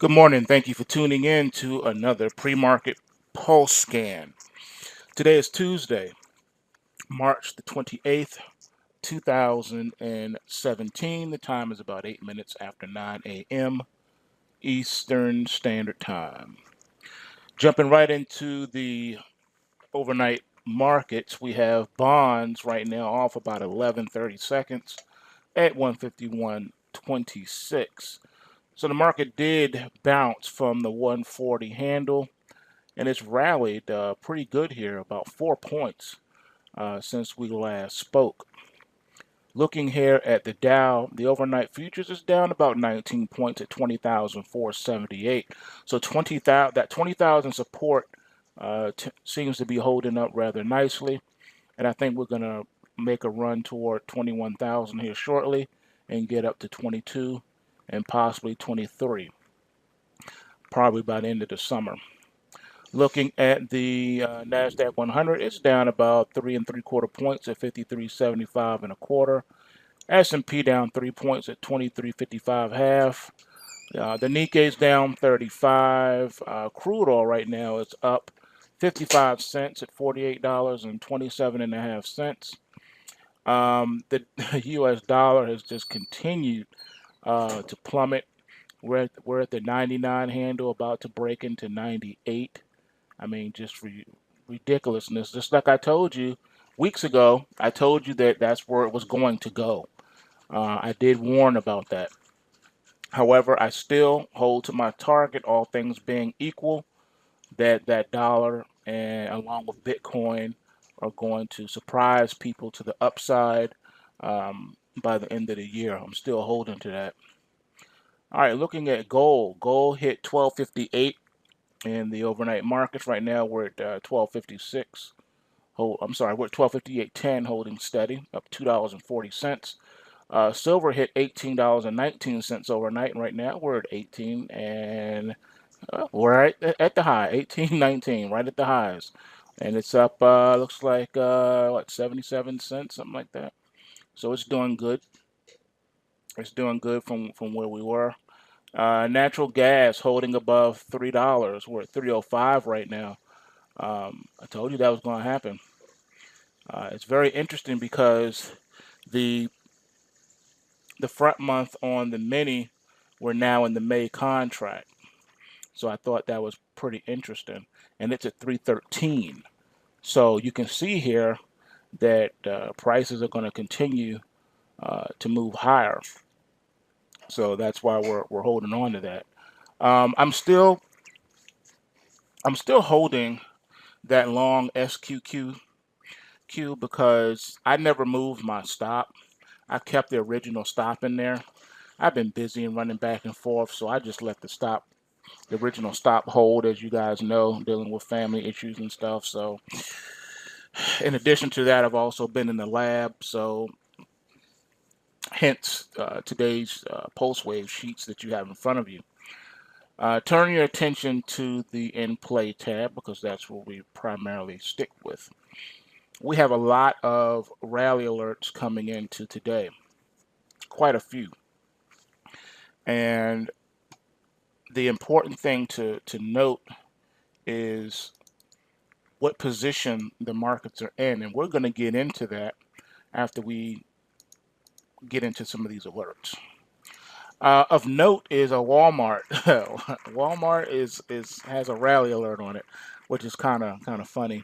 Good morning. Thank you for tuning in to another pre-market pulse scan. Today is Tuesday, March the 28th, 2017. The time is about 8 minutes after 9 a.m. Eastern Standard Time. Jumping right into the overnight markets, we have bonds right now off about 11 seconds at 151.26. So the market did bounce from the 140 handle, and it's rallied pretty good here, about 4 points since we last spoke. Looking here at the Dow, the overnight futures is down about 19 points at 20,478. So 20,000, that 20,000 support seems to be holding up rather nicely, and I think we're going to make a run toward 21,000 here shortly and get up to 22 and possibly 23, probably by the end of the summer. Looking at the Nasdaq 100, it's down about 3 3/4 points at 53.75 and a quarter. S&P down 3 points at 23.55 half. The Nikkei's down 35. Crude oil right now is up 55 cents at $48.27 and a half. The U.S. dollar has just continued to plummet. We're at the 99 handle, about to break into 98. I mean, just ridiculousness. Just like I told you weeks ago, I told you that that's where it was going to go. I did warn about that. However, I still hold to my target, all things being equal, that that dollar and along with Bitcoin are going to surprise people to the upside by the end of the year. I'm still holding to that. All right, looking at gold. Gold hit 1258 in the overnight markets. Right now, we're at 1256. I'm sorry, we're at 1258.10, holding steady, up $2.40. Silver hit $18.19 overnight, and right now we're at 18, and we're right at the high, 18.19, right at the highs, and it's up. Looks like what, 77 cents, something like that. So it's doing good. It's doing good from where we were. Natural gas holding above $3. We're at 305 right now. I told you that was going to happen. It's very interesting because the the front month on the mini, we're now in the May contract. So I thought that was pretty interesting, and it's at 313. So you can see here that prices are going to continue to move higher. So that's why we're holding on to that. Um, I'm still I'm still holding that long SQQQ because I never moved my stop. I kept the original stop in there. I've been busy and running back and forth, so I just let the original stop hold, as you guys know, dealing with family issues and stuff. So, in addition to that, I've also been in the lab, so hence today's pulse wave sheets that you have in front of you. Turn your attention to the in play tab because that's where we primarily stick with. We have a lot of rally alerts coming into today, quite a few. And the important thing to note is what position the markets are in. And we're going to get into that after we get into some of these alerts. Of note is a Walmart. Walmart is has a rally alert on it, which is kind of funny.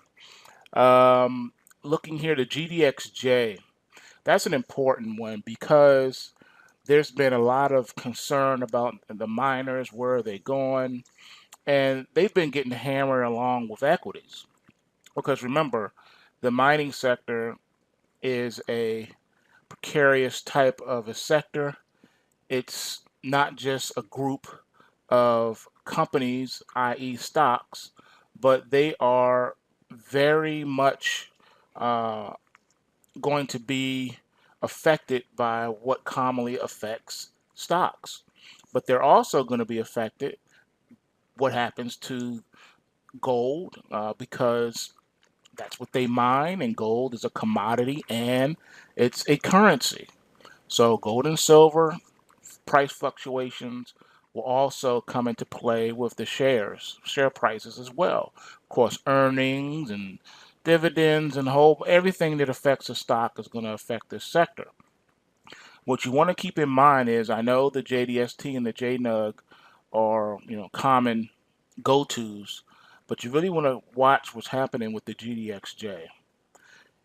Um, Looking here, the GDXJ. That's an important one because there's been a lot of concern about the miners, where are they going, and they've been getting hammered along with equities. Because remember, the mining sector is a precarious type of a sector. It's not just a group of companies, i.e., stocks, but they are very much uh, going to be affected by what commonly affects stocks. But they're also going to be affected what happens to gold because that's what they mine, and gold is a commodity and it's a currency. So gold and silver price fluctuations will also come into play with the share prices as well. Of course, earnings and dividends and everything that affects a stock is going to affect this sector. What you want to keep in mind is, I know the JDST and the JNUG are, common go-tos, but you really want to watch what's happening with the GDXJ.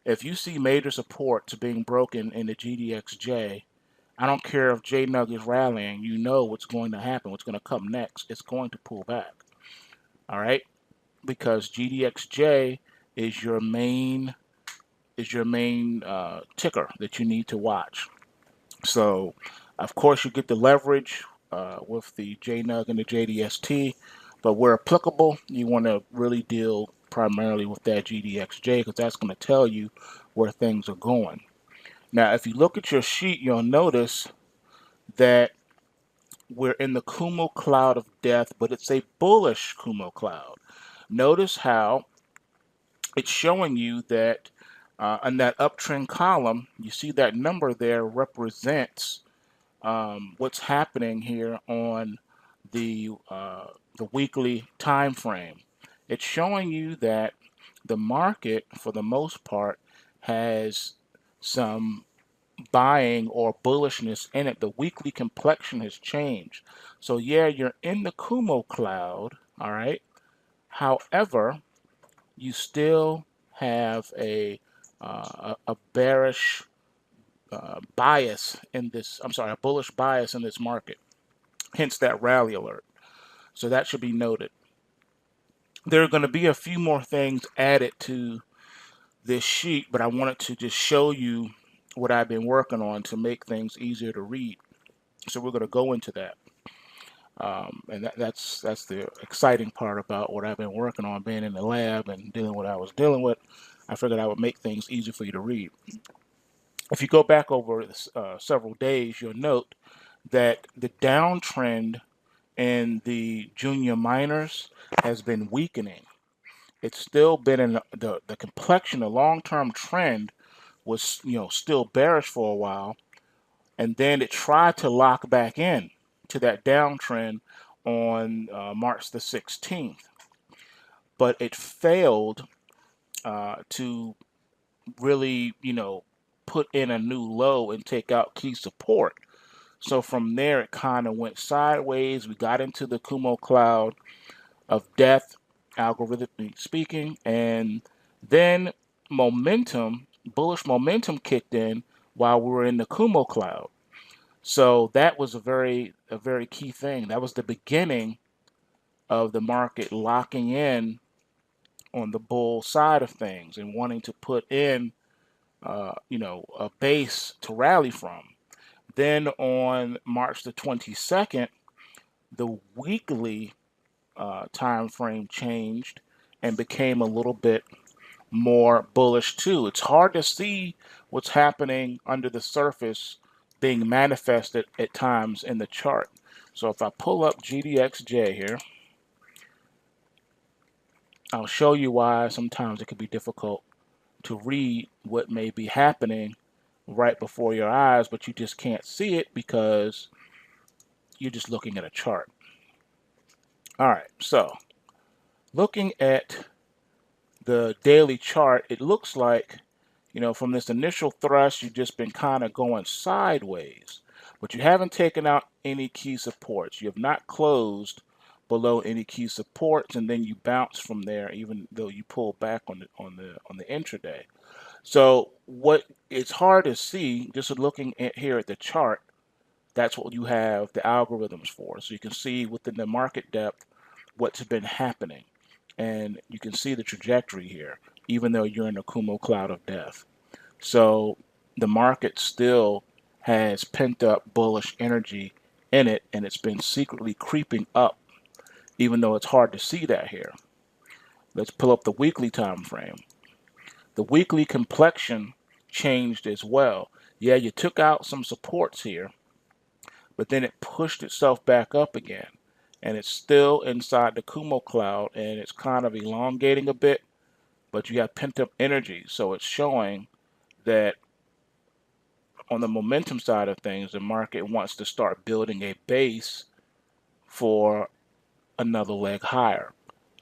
If you see major supports being broken in the GDXJ, I don't care if JNUG is rallying, you know what's going to happen, what's going to come next. It's going to pull back. All right? Because GDXJ is your main ticker that you need to watch. So, of course, you get the leverage with the JNUG and the JDST, but where applicable, you want to really deal primarily with that GDXJ because that's going to tell you where things are going. Now, if you look at your sheet, you'll notice that we're in the Kumo cloud of death, but it's a bullish Kumo cloud. Notice how it's showing you that on that uptrend column, you see that number there represents what's happening here on the weekly time frame. It's showing you that the market, for the most part, has some buying or bullishness in it. The weekly complexion has changed. So yeah, you're in the Kumo cloud, all right. However, you still have a bearish bias in this. I'm sorry, a bullish bias in this market. Hence that rally alert. So that should be noted. There are going to be a few more things added to this sheet, but I wanted to just show you what I've been working on to make things easier to read. So we're going to go into that. And that's the exciting part about what I've been working on, being in the lab and dealing with what I was dealing with. I figured I would make things easier for you to read. If you go back over several days, you'll note that the downtrend in the junior miners has been weakening. It's still been in the complexion, the long-term trend was still bearish for a while, and then it tried to lock back in to that downtrend on March the 16th, but it failed to really put in a new low and take out key support. So from there it kind of went sideways. We got into the Kumo cloud of death, algorithmically speaking, and then bullish momentum kicked in while we were in the Kumo cloud. So that was a very key thing. That was the beginning of the market locking in on the bull side of things and wanting to put in a base to rally from. Then on March the 22nd, the weekly time frame changed and became a little bit more bullish too. It's hard to see what's happening under the surface being manifested at times in the chart. So if I pull up GDXJ here, I'll show you why sometimes it can be difficult to read what may be happening right before your eyes, but you just can't see it because you're just looking at a chart. All right, so looking at the daily chart, it looks like, from this initial thrust, you've just been kind of going sideways, but you haven't taken out any key supports. You have not closed below any key supports, and then you bounce from there, even though you pull back on the intraday. So what it's hard to see just looking at here at the chart. That's what you have the algorithms for. So you can see within the market depth what's been happening. And you can see the trajectory here, even though you're in the Kumo cloud of death. So the market still has pent up bullish energy in it, and it's been secretly creeping up, even though it's hard to see that here. Let's pull up the weekly time frame. The weekly complexion changed as well. Yeah, you took out some supports here, but then it pushed itself back up again. And it's still inside the Kumo cloud, and it's kind of elongating a bit, but you have pent up energy. So it's showing that on the momentum side of things, the market wants to start building a base for another leg higher.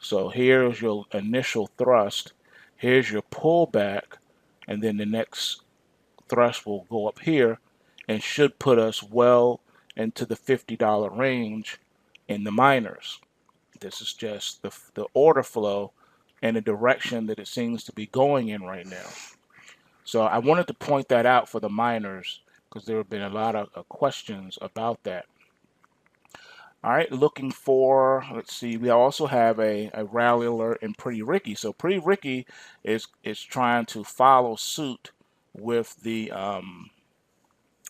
So here's your initial thrust, here's your pullback, and then the next thrust will go up here and should put us well into the $50 range in the minors. This is just the order flow and the direction that it seems to be going in right now. So I wanted to point that out for the minors because there have been a lot of questions about that. All right, looking for, let's see, we also have a rally alert in Pretty Ricky. So Pretty Ricky is trying to follow suit with the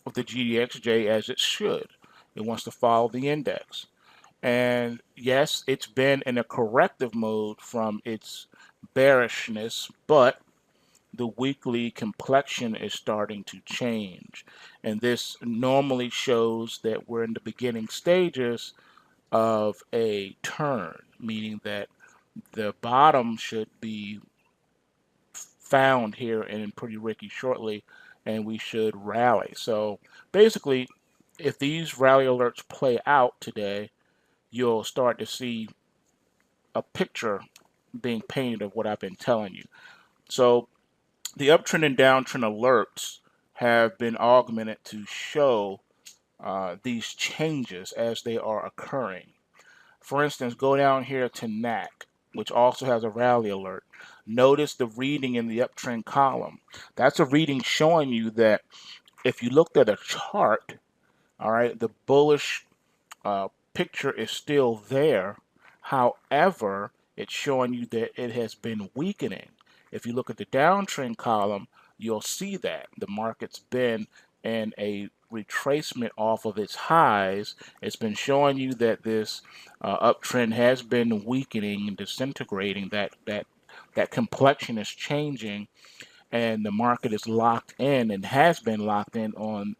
GDXJ as it should. It wants to follow the index. And yes, it's been in a corrective mode from its bearishness, but the weekly complexion is starting to change. And this normally shows that we're in the beginning stages of a turn, meaning that the bottom should be found here in Pretty Ricky shortly, and we should rally. So basically, if these rally alerts play out today, you'll start to see a picture being painted of what I've been telling you. So the uptrend and downtrend alerts have been augmented to show these changes as they are occurring. For instance, go down here to NAC, which also has a rally alert. Notice the reading in the uptrend column. That's a reading showing you that if you looked at a chart, all right, the bullish picture is still there. However, it's showing you that it has been weakening. If you look at the downtrend column, you'll see that the market's been in a retracement off of its highs. It's been showing you that this uptrend has been weakening and disintegrating. That complexion is changing, and the market is locked in and has been locked in on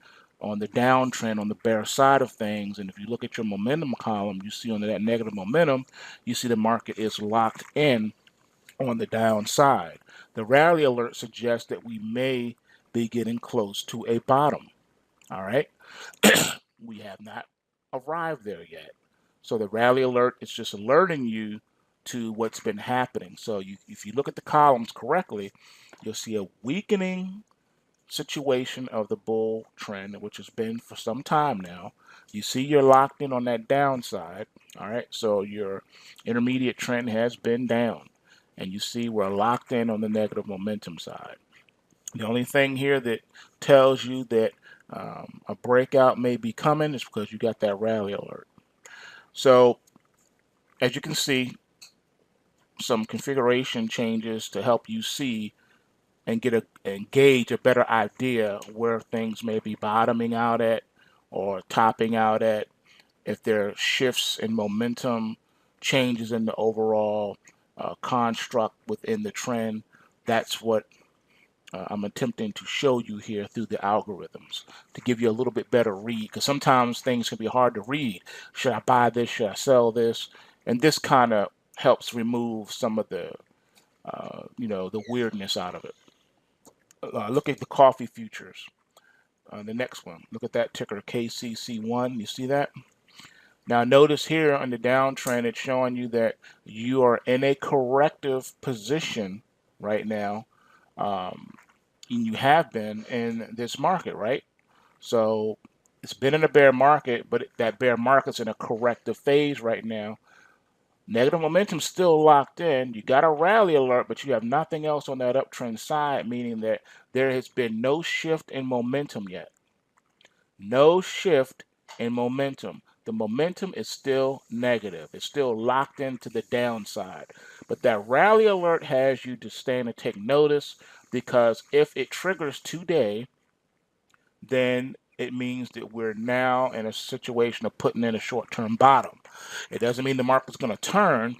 the downtrend, on the bear side of things. And if you look at your momentum column, you see under that negative momentum, you see the market is locked in on the downside. The rally alert suggests that we may be getting close to a bottom. All right. We have not arrived there yet. So the rally alert is just alerting you to what's been happening. So if you look at the columns correctly, you'll see a weakening situation of the bull trend, which has been for some time now. You see you're locked in on that downside. All right. So your intermediate trend has been down. And you see we're locked in on the negative momentum side. The only thing here that tells you that a breakout may be coming is because you got that rally alert. So as you can see, some configuration changes to help you see and gauge a better idea where things may be bottoming out at or topping out at. If there are shifts in momentum, changes in the overall construct within the trend, that's what I'm attempting to show you here through the algorithms to give you a little bit better read, because sometimes things can be hard to read. Should I buy this? Should I sell this? And this kind of helps remove some of the the weirdness out of it. Look at the coffee futures. The next one. Look at that ticker KCC1. You see that? Now notice here on the downtrend, it's showing you that you are in a corrective position right now. And you have been in this market, right? So it's been in a bear market, but that bear market's in a corrective phase right now. Negative momentum still locked in. You got a rally alert, but you have nothing else on that uptrend side, meaning that there has been no shift in momentum yet. No shift in momentum. The momentum is still negative. It's still locked into the downside. But that rally alert has you to stand and take notice, because if it triggers today, then it means that we're now in a situation of putting in a short-term bottom. It doesn't mean the market's going to turn.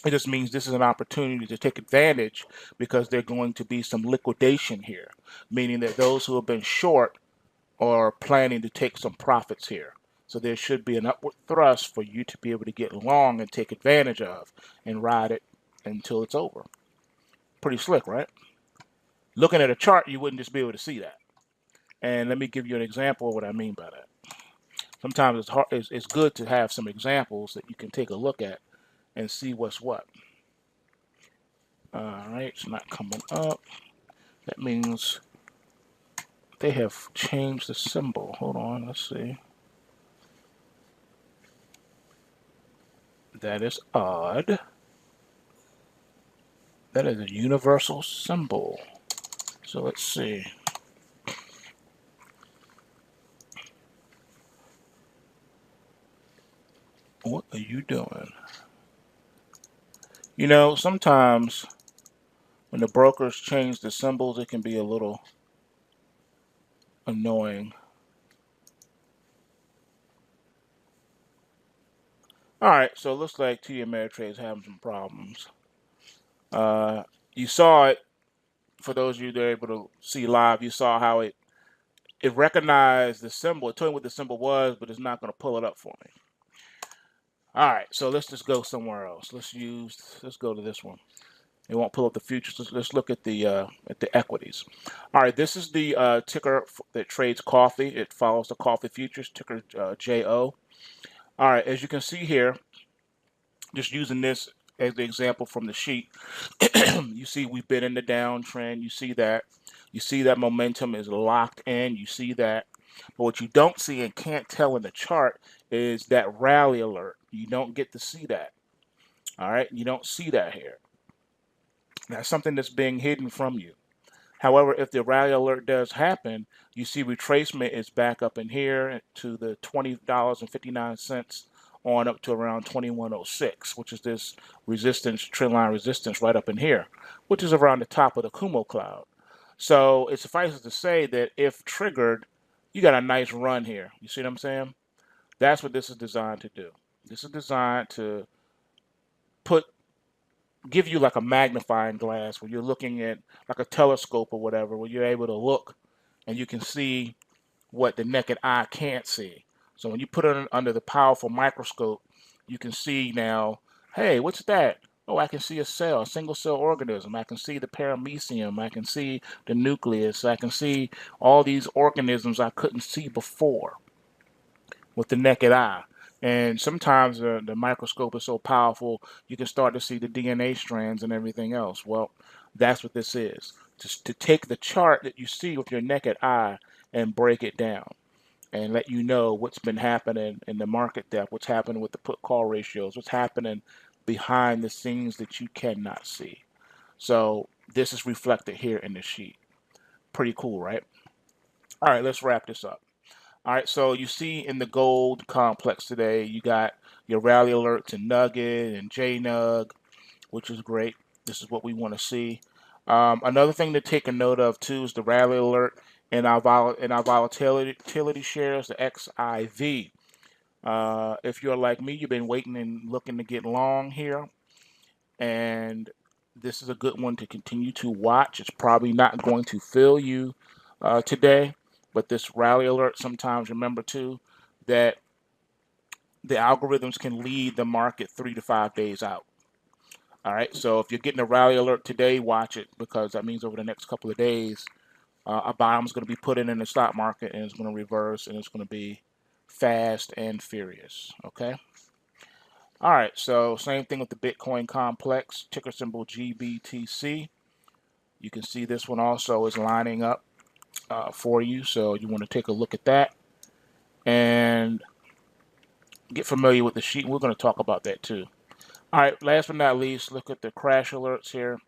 It just means this is an opportunity to take advantage, because there's going to be some liquidation here, meaning that those who have been short are planning to take some profits here. So there should be an upward thrust for you to be able to get long and take advantage of and ride it until it's over. Pretty slick, right? Looking at a chart, you wouldn't just be able to see that. And let me give you an example of what I mean by that. sometimes it's hard. It's good to have some examples that you can take a look at and see what's what. All right, it's not coming up. That means they have changed the symbol. Hold on, let's see. That is odd. That is a universal symbol. So let's see. What are you doing? You know, sometimes when the brokers change the symbols, it can be a little annoying. All right, so it looks like TD Ameritrade is having some problems. You saw it, for those of you that are able to see live, you saw how it recognized the symbol. It told me what the symbol was, but it's not going to pull it up for me. All right, so let's just go somewhere else. Let's go to this one. It won't pull up the futures. Let's look at the equities. All right, this is the ticker that trades coffee. It follows the coffee futures, ticker JO. All right, as you can see here, just using this as the example from the sheet, you see we've been in the downtrend. You see that. You see that momentum is locked in. You see that. But what you don't see and can't tell in the chart is that rally alert. You don't get to see that. All right, you don't see that here. That's something that's being hidden from you. However, if the rally alert does happen, you see retracement is back up in here to the $20.59 on up to around 2106, which is this resistance, trend line resistance right up in here, which is around the top of the Kumo cloud. So it suffices to say that if triggered, you got a nice run here. You see what I'm saying? That's what this is designed to do. This is designed to give you like a magnifying glass where you're looking at like a telescope or whatever, where you're able to look and you can see what the naked eye can't see. So when you put it under the powerful microscope, you can see now, hey, what's that? Oh, I can see a cell, a single cell organism. I can see the paramecium. I can see the nucleus. I can see all these organisms I couldn't see before with the naked eye. And sometimes the microscope is so powerful, you can start to see the DNA strands and everything else. Well, that's what this is. Just to take the chart that you see with your naked eye and break it down and let you know what's been happening in the market depth, what's happening with the put call ratios, what's happening behind the scenes that you cannot see. So this is reflected here in the sheet. Pretty cool, right? All right, let's wrap this up. All right, so you see in the gold complex today, you got your rally alerts in Nugget and JNUG, which is great. This is what we want to see. Another thing to take a note of too is the rally alert in our volatility shares, the XIV. If you're like me, you've been waiting and looking to get long here, and this is a good one to continue to watch. It's probably not going to fill you today, but this rally alert, sometimes remember too that the algorithms can lead the market 3 to 5 days out. All right, so if you're getting a rally alert today, watch it, because that means over the next couple of days, a bottom is going to be put in the stock market, and it's going to reverse, and it's going to be fast and furious. Okay. All right, so same thing with the Bitcoin complex, ticker symbol GBTC. You can see this one also is lining up for you, so you want to take a look at that and get familiar with the sheet. We're going to talk about that too. All right, last but not least, look at the crash alerts here.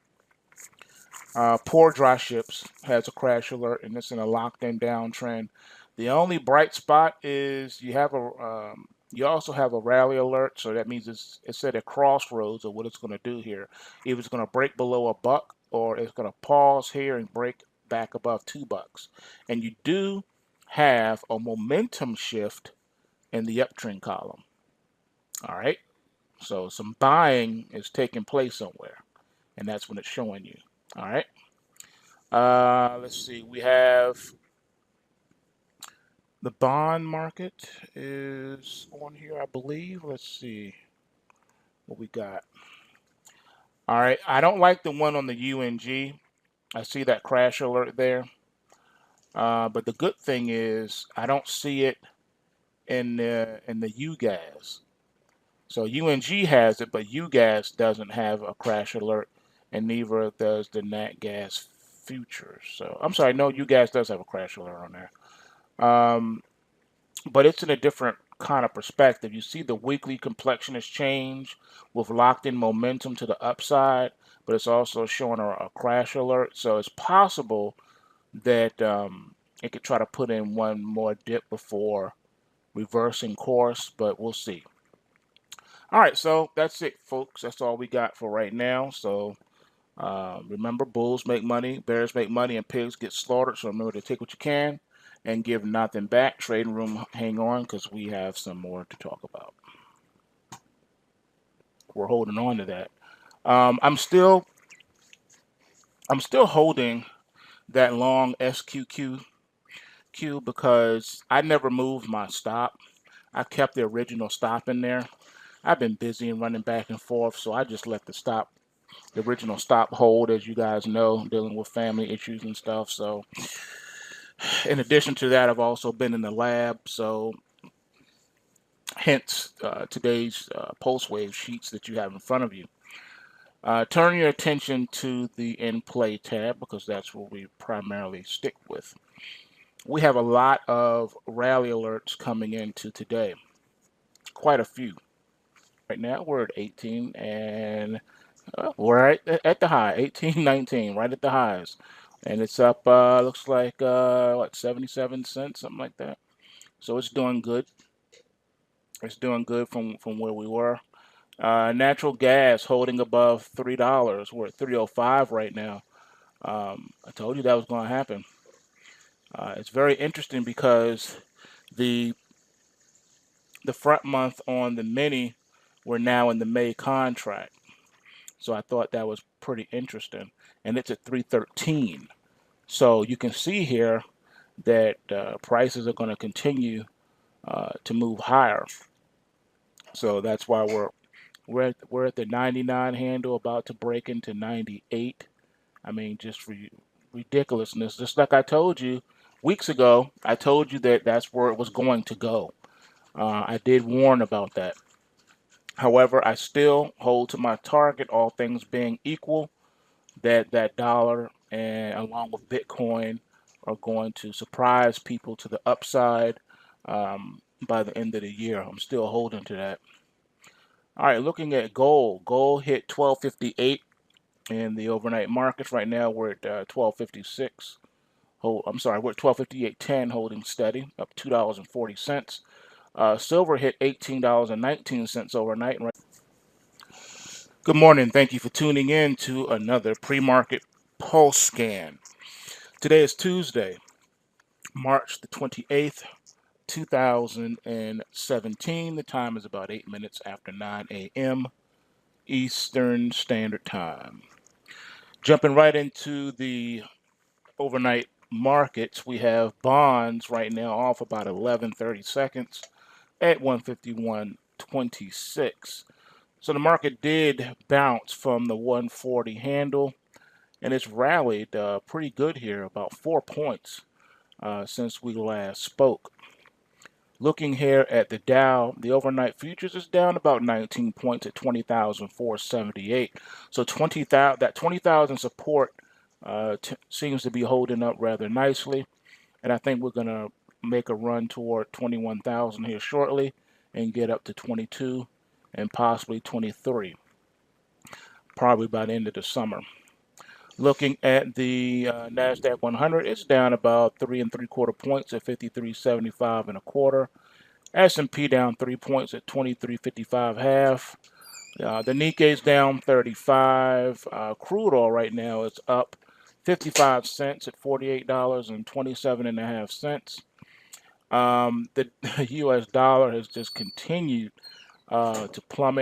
Poor dry ships has a crash alert, and it's in a locked-in downtrend. The only bright spot is you also have a rally alert, so that means it's at a crossroads of what it's going to do here. Either it's going to break below a buck, or it's going to pause here and break back above $2. And you do have a momentum shift in the uptrend column. All right, so some buying is taking place somewhere, and that's when it's showing you. All right. Let's see. We have the bond market is on here, I believe. Let's see what we got. All right. I don't like the one on the UNG. I see that crash alert there. But the good thing is I don't see it in the UGAS. So UNG has it, but UGAS doesn't have a crash alert, and neither does the Nat Gas futures. So I'm sorry, no, UGAS does have a crash alert on there. But it's in a different kind of perspective. You see the weekly complexion has changed with locked in momentum to the upside, but it's also showing a crash alert. So it's possible that it could try to put in one more dip before reversing course, but we'll see. All right, so that's it, folks. That's all we got for right now. So remember, bulls make money, bears make money, and pigs get slaughtered. So remember to take what you can and give nothing back. Trading room, hang on, because we have some more to talk about. We're holding on to that. I'm still holding that long SQQQ because I never moved my stop. I kept the original stop in there. I've been busy and running back and forth, so I just let the original stop hold, as you guys know, dealing with family issues and stuff. So in addition to that, I've also been in the lab, so hence today's pulse wave sheets that you have in front of you. Turn your attention to the in play tab because that's what we primarily stick with. We have a lot of rally alerts coming into today, quite a few. Right now we're at 18 and we're at the high, 18.19, right at the highs. And it's up, looks like, what, 77 cents, something like that. So it's doing good. It's doing good from where we were. Natural gas holding above $3. We're at 305 right now. I told you that was going to happen. It's very interesting because the front month on the mini, we're now in the May contract. So I thought that was pretty interesting. And it's at 313. So you can see here that prices are going to continue to move higher. So that's why we're at the 99 handle, about to break into 98. I mean, just ridiculousness. Just like I told you weeks ago, I told you that that's where it was going to go. I did warn about that. However, I still hold to my target, all things being equal, that dollar and along with Bitcoin are going to surprise people to the upside by the end of the year. I'm still holding to that. All right, looking at gold. Gold hit 1258 in the overnight markets. Right now we're at 1256. I'm sorry, we're at 1258.10, holding steady, up $2.40. Silver hit $18.19 overnight. Good morning. Thank you for tuning in to another pre-market pulse scan. Today is Tuesday, March the 28th, 2017. The time is about 8 minutes after 9 a.m. Eastern Standard Time. Jumping right into the overnight markets, we have bonds right now off about 11.30 seconds at 151.26. So the market did bounce from the 140 handle, and it's rallied pretty good here, about 4 points since we last spoke. Looking here at the Dow, the overnight futures is down about 19 points at 20,478. So that 20,000 support seems to be holding up rather nicely, and I think we're going to make a run toward 21,000 here shortly and get up to 22 and possibly 23, probably by the end of the summer. Looking at the NASDAQ 100, it's down about 3.75 points at 53.75 and a quarter. S&P down 3 points at 23.55 half. The Nikkei is down 35. Crude oil right now is up 55 cents at $48.27.5. The U.S. dollar has just continued to plummet.